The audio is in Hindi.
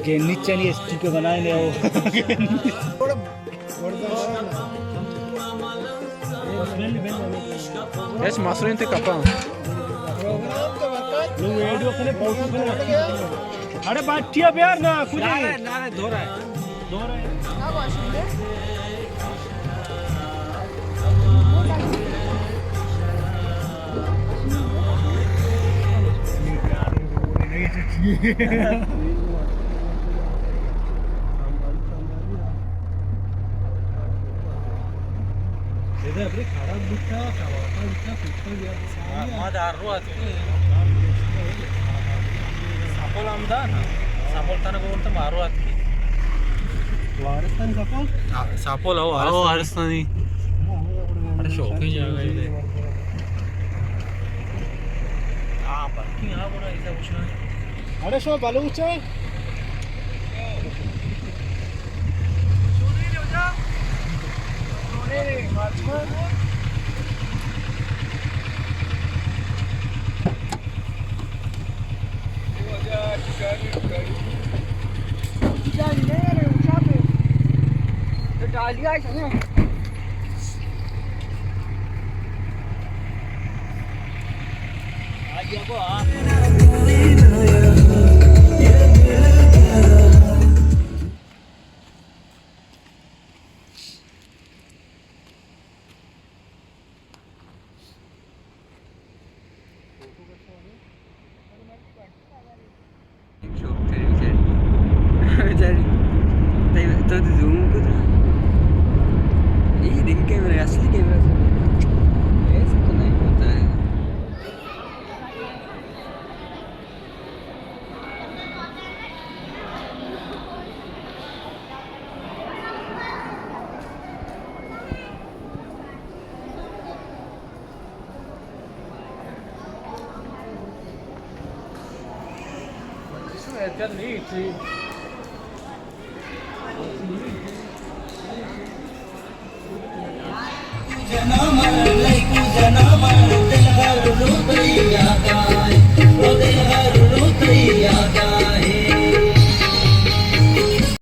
के नीचे नहीं स्टिक बनाए ले वो Yes, masuk ini kapal. लोग वीडियो के लिए फोटो अरे बाटिया यार ना कुछ ना धो रहा है इधर अपने खराब बिठा खावाता बिठा कुत्ता गया मादार रुआत सापोल आमदा ना सापोल ताना बोलते मारुआत की वारिस्तान सापोल सापोल हो वारिस्तानी अरे शौकीन जगह है पार्किंग यहाँ बड़ा ऐसा कुछ नहीं अरे शो बलूच है It's got meat, see.